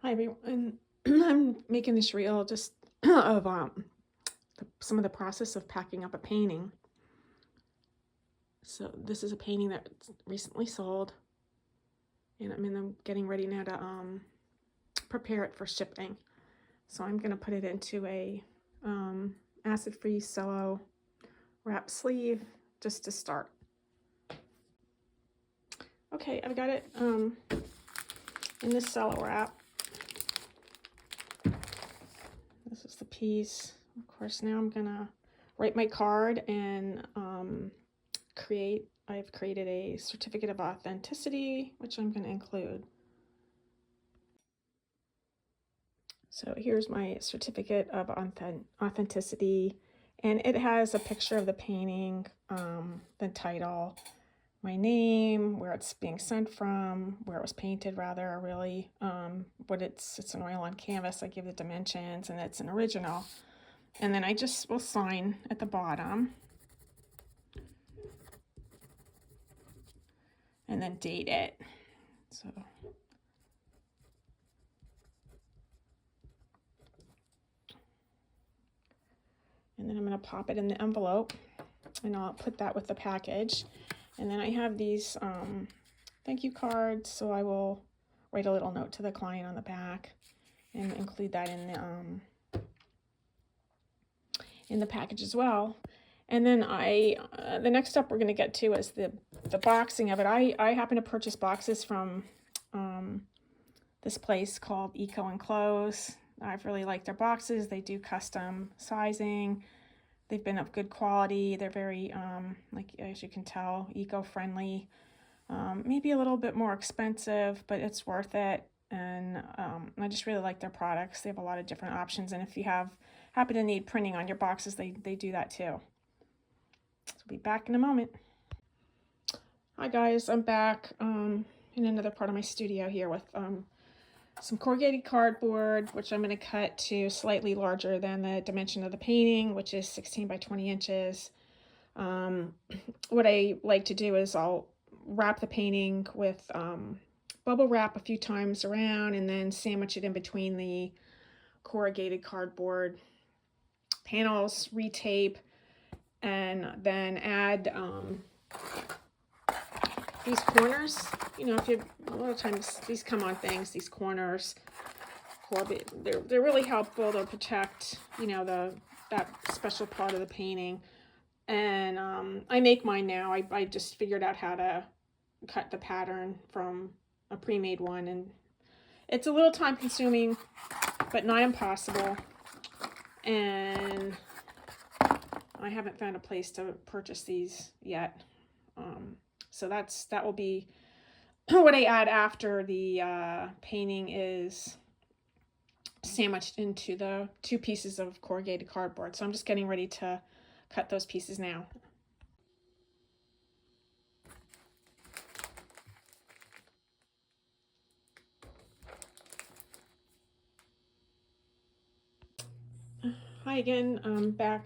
Hi everyone. I'm making this reel just of some of the process of packing up a painting. So this is a painting that recently sold, and I'm getting ready now to prepare it for shipping. So I'm gonna put it into a acid-free cello wrap sleeve just to start. Okay, I've got it in this cello wrap. This is the piece. Of course, now I'm gonna write my card and I've created a certificate of authenticity, which I'm going to include. So here's my certificate of authenticity, and it has a picture of the painting, the title, my name, where it's being sent from, where it was painted rather, really, it's an oil on canvas. I give the dimensions, and it's an original. And then I just will sign at the bottom. And then date it. So and then I'm going to pop it in the envelope, and I'll put that with the package. And then I have these thank you cards, so I will write a little note to the client on the back and include that in the package as well. And then the next step we're going to get to is the boxing of it. I happen to purchase boxes from this place called EcoEnclose. I've really liked their boxes. They do custom sizing. They've been of good quality. They're very, like as you can tell, eco-friendly. Maybe a little bit more expensive, but it's worth it. And I just really like their products. They have a lot of different options. And if you happen to need printing on your boxes, they do that too. So I'll be back in a moment. Hi guys, I'm back in another part of my studio here with some corrugated cardboard, which I'm going to cut to slightly larger than the dimension of the painting, which is 16 by 20 inches. What I like to do is I'll wrap the painting with bubble wrap a few times around, and then sandwich it in between the corrugated cardboard panels, retape, and then add these corners. You know, a lot of times these come on things, these corners, they're really helpful to protect, you know, that special part of the painting. And I make mine now. I just figured out how to cut the pattern from a pre-made one, and it's a little time consuming, but not impossible. And I haven't found a place to purchase these yet. So that will be what I add after the painting is sandwiched into the 2 pieces of corrugated cardboard. So I'm just getting ready to cut those pieces now. Hi again, I'm back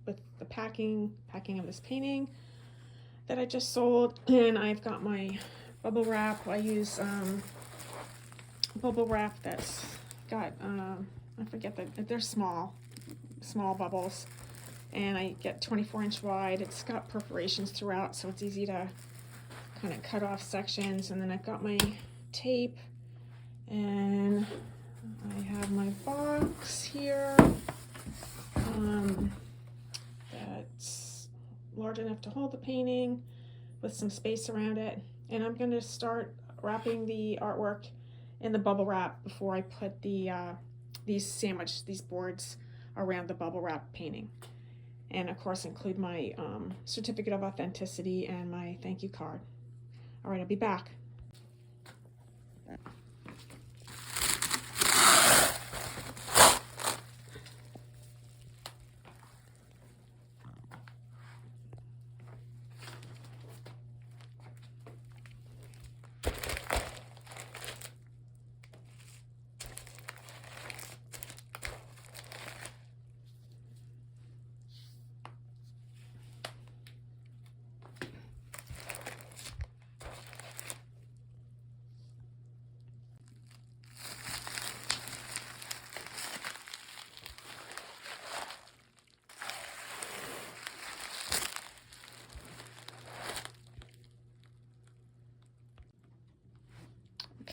with the packing of this painting that I just sold, and I've got my bubble wrap. I use bubble wrap that's got I forget that they're small bubbles, and I get 24-inch wide. It's got perforations throughout, so it's easy to kind of cut off sections. And then I've got my tape, and I have my box here that's large enough to hold the painting with some space around it. And I'm going to start wrapping the artwork in the bubble wrap before I put these boards around the bubble wrap painting. And of course include my certificate of authenticity and my thank you card. All right, I'll be back.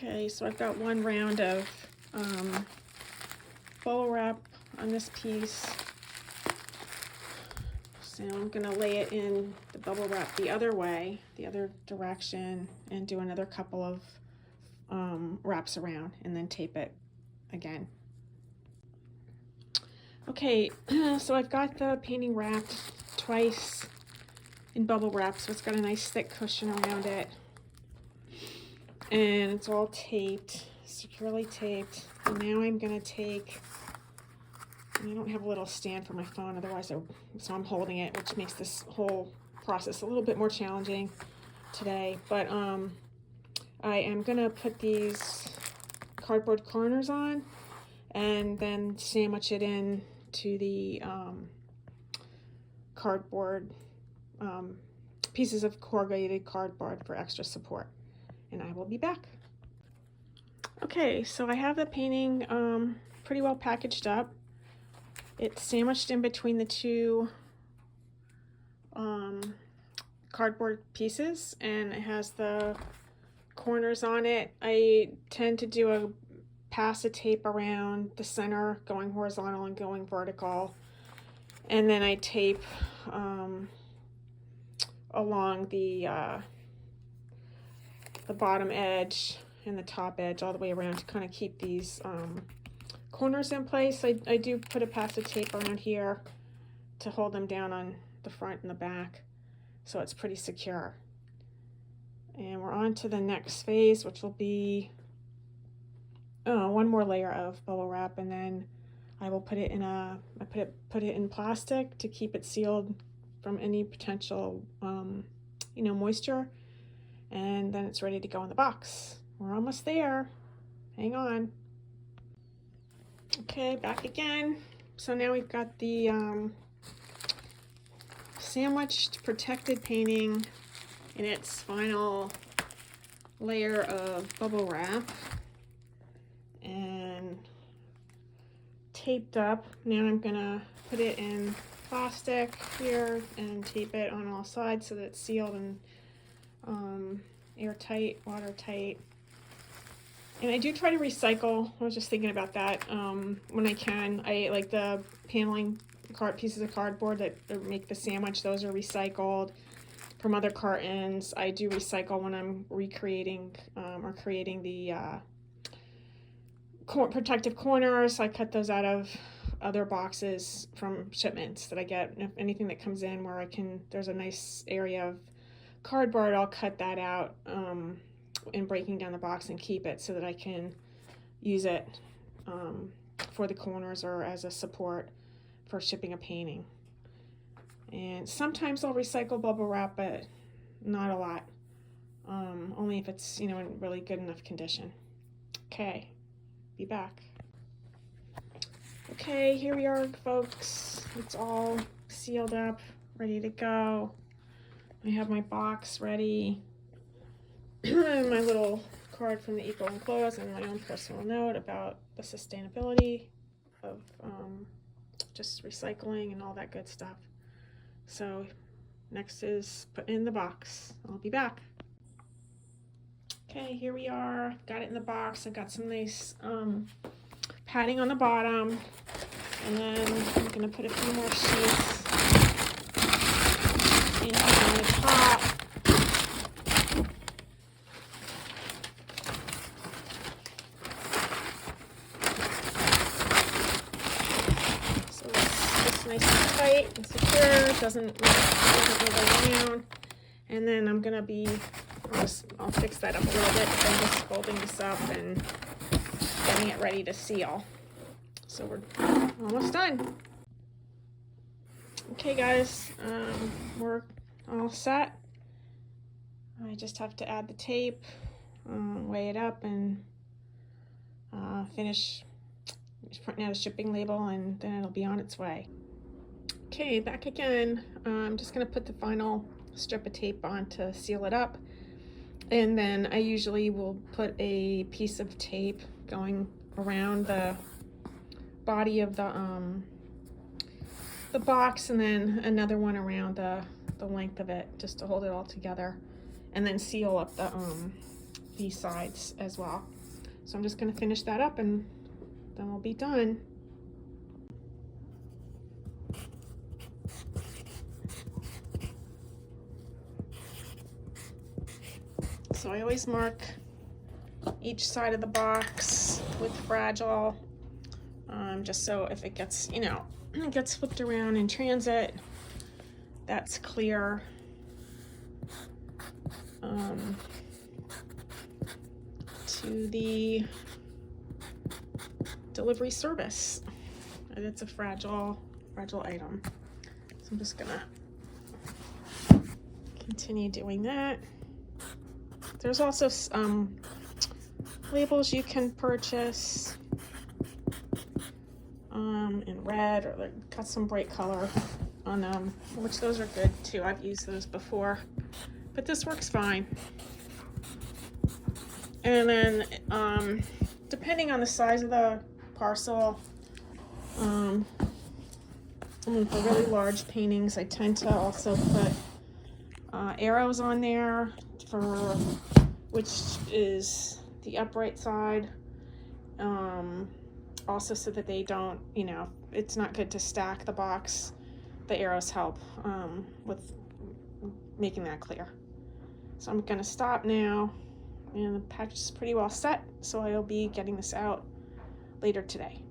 Okay, so I've got one round of bubble wrap on this piece. So I'm going to lay it in the bubble wrap the other way, the other direction, and do another couple of wraps around and then tape it again. Okay, so I've got the painting wrapped twice in bubble wrap, so it's got a nice thick cushion around it. And it's all taped, securely taped. And now I'm going to take, I don't have a little stand for my phone, otherwise so I'm holding it, which makes this whole process a little bit more challenging today. But I am going to put these cardboard corners on and then sandwich it in to the cardboard, pieces of corrugated cardboard for extra support. And I will be back. Okay, so I have the painting pretty well packaged up. It's sandwiched in between the two cardboard pieces, and it has the corners on it. I tend to do a pass of tape around the center, going horizontal and going vertical, and then I tape along the bottom edge and the top edge all the way around to kind of keep these corners in place. I do put a pass of tape around here to hold them down on the front and the back, so it's pretty secure. And we're on to the next phase, which will be one more layer of bubble wrap, and then I will put it in put it in plastic to keep it sealed from any potential moisture, and then it's ready to go in the box. We're almost there. Hang on. Okay, back again. So now we've got the sandwiched protected painting in its final layer of bubble wrap and taped up. Now I'm gonna put it in plastic here and tape it on all sides so that it's sealed and airtight, watertight. And I do try to recycle. I was just thinking about that when I can. I like the paneling pieces of cardboard that make the sandwich. Those are recycled from other cartons. I do recycle when I'm recreating or creating the protective corners. I cut those out of other boxes from shipments that I get. If anything that comes in where there's a nice area of cardboard, I'll cut that out in breaking down the box and keep it so that I can use it for the corners or as a support for shipping a painting. And sometimes I'll recycle bubble wrap, but not a lot. Only if it's in really good enough condition. Okay, be back. Okay, here we are, folks. It's all sealed up, ready to go. I have my box ready. My little card from the EcoEnclose and my own personal note about the sustainability of just recycling and all that good stuff. So next is put in the box. I'll be back. Okay, here we are. Got it in the box. I've got some nice padding on the bottom, and then I'm gonna put a few more sheets in on the top. Nice and tight and secure, doesn't move around. And then I'm gonna I'll fix that up a little bit, but I'm just folding this up and getting it ready to seal. So we're almost done. Okay guys, we're all set. I just have to add the tape, lay it up, and finish printing out a shipping label, and then it'll be on its way. Okay, back again. I'm just going to put the final strip of tape on to seal it up, and then I usually will put a piece of tape going around the body of the box, and then another one around the length of it, just to hold it all together, and then seal up these sides as well. So I'm just going to finish that up and then we'll be done. So I always mark each side of the box with fragile, just so if it gets, you know, it gets flipped around in transit, that's clear. To the delivery service, and it's a fragile item. So I'm just gonna continue doing that. There's also labels you can purchase in red, or like got some bright color on them, which those are good too. I've used those before, but this works fine. And then depending on the size of the parcel, for really large paintings, I tend to also put arrows on there for which is the upright side, also so that they don't, you know, it's not good to stack the box. The arrows help with making that clear. So I'm gonna stop now, and the package is pretty well set, so I'll be getting this out later today.